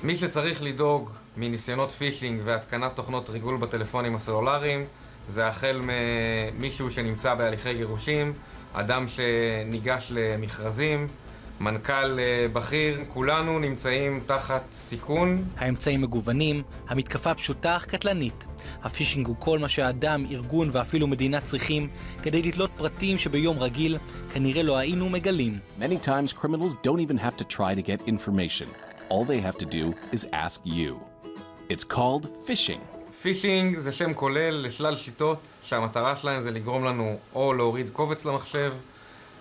מי שצריך לדאוג מניסיונות פישינג והתקנת תוכנות ריגול בטלפונים הסלולריים זה החל ממישהו שנמצא בהליכי גירושים, אדם שניגש למכרזים, מנכ"ל בכיר, כולנו נמצאים תחת סיכון. האמצעים מגוונים, המתקפה פשוטה אך קטלנית. הפישינג הוא כל מה שהאדם, ארגון ואפילו מדינה צריכים כדי לתלות פרטים שביום רגיל כנראה לא היינו מגלים. Many times criminals don't even have to try to get information. All they have to do is ask you. It's called phishing. פישינג זה שם כולל לשלל שיטות שהמטרה שלהן זה לגרום לנו או להוריד קובץ למחשב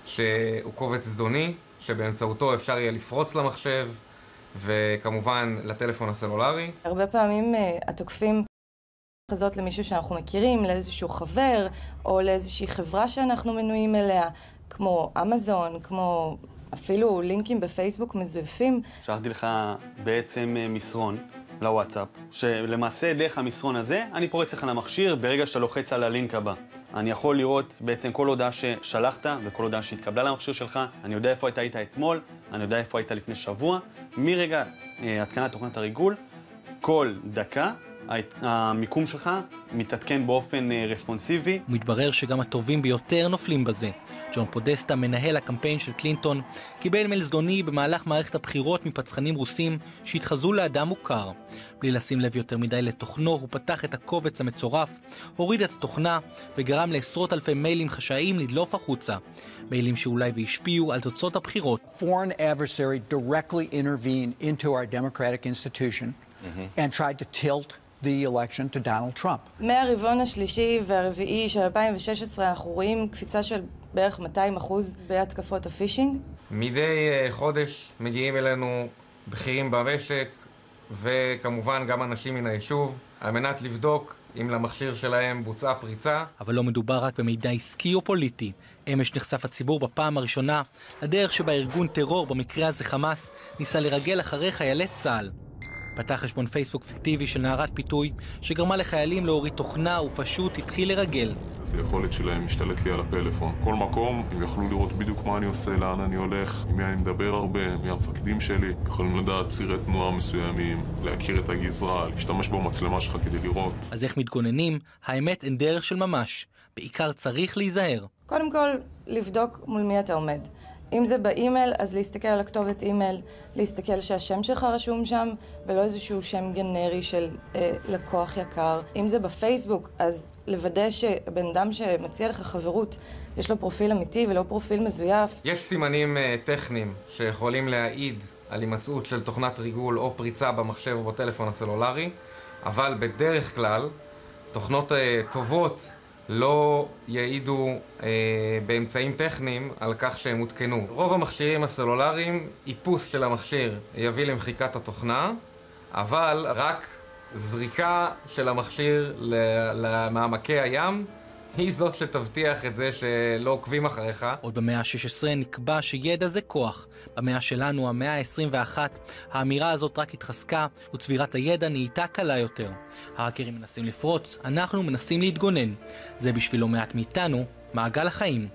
שהוא קובץ זדוני שבאמצעותו אפשר יהיה לפרוץ למחשב וכמובן לטלפון הסלולרי. הרבה פעמים התוקפים חזות למישהו שאנחנו מכירים, לאיזשהו חבר או לאיזושהי חברה שאנחנו מנויים אליה, כמו אמזון, כמו אפילו לינקים בפייסבוק מזויפים. שלחתי לך בעצם מסרון לוואטסאפ, שלמעשה דרך המסרון הזה אני פורץ לך למכשיר ברגע שאתה לוחץ על הלינק הבא. אני יכול לראות בעצם כל הודעה ששלחת וכל הודעה שהתקבלה למכשיר שלך. אני יודע איפה היית אתמול, אני יודע איפה היית לפני שבוע. מרגע התקנת תוכנת הריגול, כל דקה המיקום שלך מתעדכן באופן רספונסיבי. מתברר שגם הטובים ביותר נופלים בזה. ג'ון פודסטה, מנהל הקמפיין של קלינטון, קיבל מייל זדוני במהלך מערכת הבחירות מפצחנים רוסים שהתחזו לאדם מוכר. בלי לשים לב יותר מדי לתוכנו, הוא פתח את הקובץ המצורף, הוריד את התוכנה וגרם לעשרות אלפי מיילים חשאיים לדלוף החוצה. מיילים שאולי והשפיעו על תוצאות הבחירות. Foreign adversary directly intervened into our democratic institution and tried to tilt the election to Donald Trump. מהרבעון השלישי והרביעי של 2016 אנחנו רואים קפיצה של בערך 200% בהתקפות הפישינג. מדי חודש מגיעים אלינו בכירים במשק וכמובן גם אנשים מן היישוב על מנת לבדוק אם למכשיר שלהם בוצעה פריצה. אבל לא מדובר רק במידע עסקי או פוליטי. אמש נחשף הציבור בפעם הראשונה לדרך שבה ארגון טרור, במקרה הזה חמאס, ניסה לרגל אחרי חיילי צה"ל. פתח חשבון פייסבוק פיקטיבי של נערת פיתוי שגרמה לחיילים להוריד תוכנה ופשוט התחיל לרגל. אז היכולת שלהם משתלט לי על הפלאפון. כל מקום, הם יכלו לראות בדיוק מה אני עושה, לאן אני הולך, עם מי אני מדבר הרבה, מי המפקדים שלי. יכולים לדעת צירי תנועה מסוימים, להכיר את הגזרה, להשתמש במצלמה שלך כדי לראות. אז איך מתגוננים? האמת אין דרך של ממש. בעיקר צריך להיזהר. קודם כל, לבדוק מול מי אתה עומד. אם זה באימייל, אז להסתכל על הכתובת אימייל, להסתכל שהשם שלך רשום שם, ולא איזשהו שם גנרי של לקוח יקר. אם זה בפייסבוק, אז לוודא שבן אדם שמציע לך חברות, יש לו פרופיל אמיתי ולא פרופיל מזויף. יש סימנים טכניים שיכולים להעיד על הימצאות של תוכנת ריגול או פריצה במחשב או בטלפון הסלולרי, אבל בדרך כלל, תוכנות טובות לא יעידו באמצעים טכניים על כך שהם הותקנו. רוב המכשירים הסלולריים, איפוס של המכשיר יביא למחיקת התוכנה, אבל רק זריקה של המכשיר למעמקי הים היא זאת שתבטיח את זה שלא עוקבים אחריך. עוד במאה ה-16 נקבע שידע זה כוח. במאה שלנו, המאה ה-21, האמירה הזאת רק התחזקה וצבירת הידע נהייתה קלה יותר. ההאקרים מנסים לפרוץ, אנחנו מנסים להתגונן. זה בשביל לא מעט מאיתנו מעגל החיים.